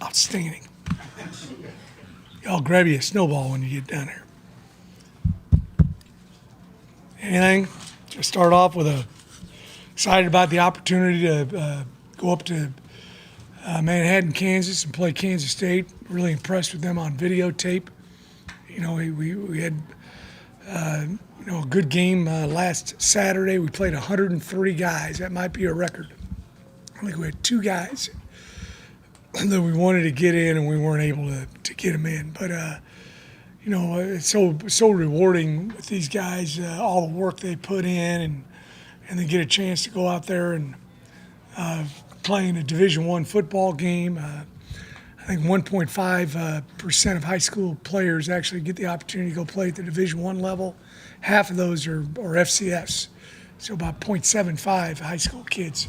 outstanding. I'll grab you a snowball when you get down there. Anything? Just start off with excited about the opportunity to go up to Manhattan, Kansas, and play Kansas State. Really impressed with them on videotape. You know, we had a good game last Saturday. We played 103 guys. That might be a record. I think we had 2 guys that we wanted to get in, and we weren't able to get them in. But it's so rewarding with these guys, all the work they put in, and then get a chance to go out there and play in a Division I football game. I think 1.5% of high school players actually get the opportunity to go play at the Division I level. Half of those are FCS, so about 0.75 high school kids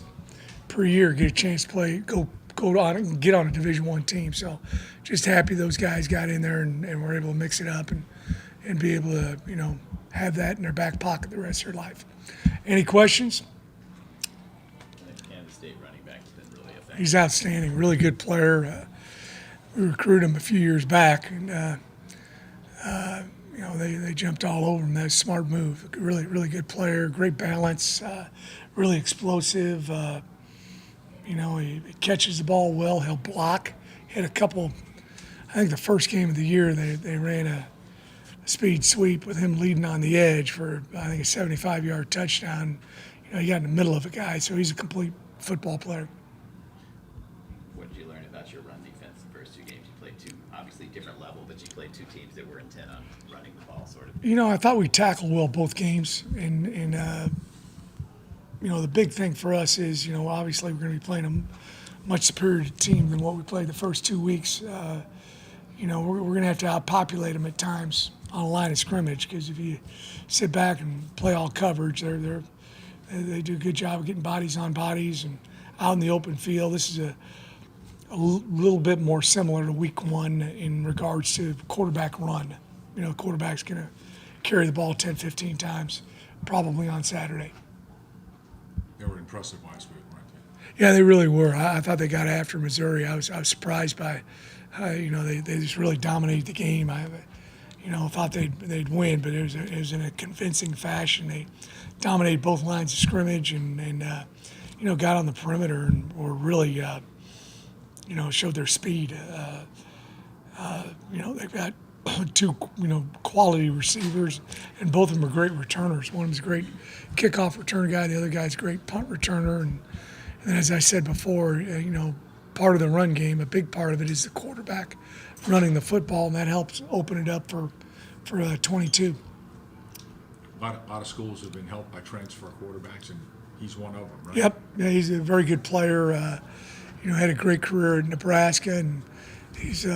per year get a chance to play, go on and get on a Division I team. So just happy those guys got in there and were able to mix it up and be able to, have that in their back pocket the rest of their life. Any questions? Kansas State running back has been really effective. He's outstanding, really good player. We recruited him a few years back, and they jumped all over him. That's a smart move. Really, really good player, great balance, really explosive. He catches the ball well. He'll block. He had a couple. I think the first game of the year they ran a speed sweep with him leading on the edge for I think a 75-yard touchdown. He got in the middle of a guy, so he's a complete football player. What did you learn about your run defense the first 2 games? You played 2, obviously different level, but you played 2 teams that were intent on running the ball, sort of. I thought we tackled well both games, and the big thing for us is, obviously we're going to be playing a much superior team than what we played the first 2 weeks. We're going to have to outpopulate them at times on a line of scrimmage, because if you sit back and play all coverage, they do a good job of getting bodies on bodies and out in the open field. This is a little bit more similar to week 1 in regards to quarterback run. The quarterback's going to carry the ball 10, 15 times, probably on Saturday. They were impressive last week, weren't they? Yeah, they really were. I thought they got after Missouri. I was surprised by, they just really dominated the game. I thought they'd win, but it was in a convincing fashion. They dominated both lines of scrimmage and got on the perimeter and were really, showed their speed. They've got 2, quality receivers, and both of them are great returners. One of them's a great kickoff return guy. The other guy's a great punt returner. And then, as I said before, part of the run game, a big part of it is the quarterback running the football, and that helps open it up for 22. A lot of schools have been helped by transfer quarterbacks, and he's one of them, right? Yep. Yeah, he's a very good player. Had a great career at Nebraska, and he's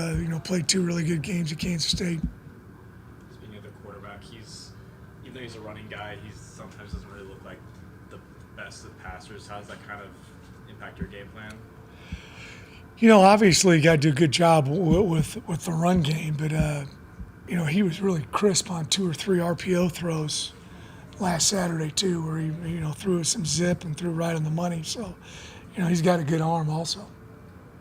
played 2 really good games at Kansas State. Speaking of the quarterback, even though he's a running guy, he sometimes doesn't really look like the best of passers. How does that kind of impact your game plan? Obviously, you got to do a good job with the run game, but he was really crisp on 2 or 3 RPO throws last Saturday too, where he threw us some zip and threw right on the money. So, he's got a good arm also.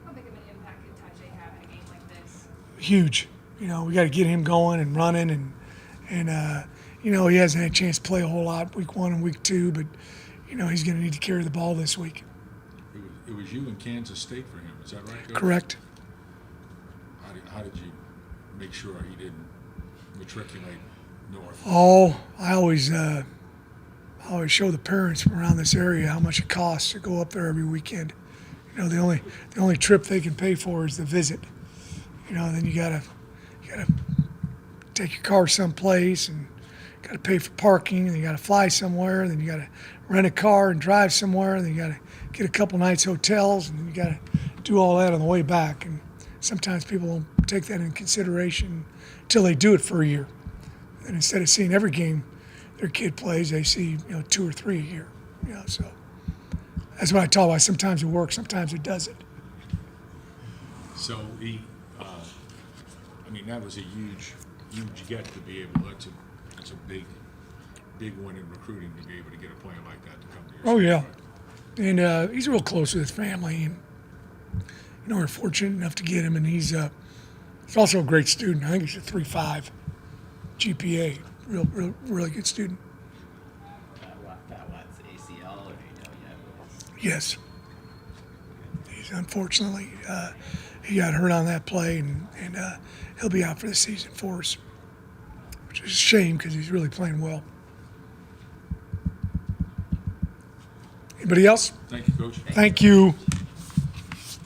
How big of an impact could Tajay have in a game like this? Huge. We got to get him going and running, and he hasn't had a chance to play a whole lot week 1 and week 2, but he's going to need to carry the ball this week. It was you in Kansas State for him, is that right, Coach? Correct. How did you make sure he didn't matriculate north? Oh, I always show the parents from around this area how much it costs to go up there every weekend. The only trip they can pay for is the visit. Then you gotta take your car someplace and gotta pay for parking, and you gotta fly somewhere, and then you gotta rent a car and drive somewhere, and then you gotta get a couple nights hotels, and then you gotta do all that on the way back. And sometimes people don't take that into consideration until they do it for a year. And instead of seeing every game their kid plays, they see 2 or 3 a year. So that's what I talk about. Sometimes it works, sometimes it doesn't. So that was a huge get to be able. That's a big win in recruiting to be able to get a player like that to come to your Oh school, yeah, right? and he's real close with his family, and we're fortunate enough to get him, and he's also a great student. I think he's a 3.5 GPA. Really good student. That what's ACL, or do you know yet? Yes. He's unfortunately he got hurt on that play, and he'll be out for the season for us, which is a shame because he's really playing well. Anybody else? Thank you, Coach. Thank you.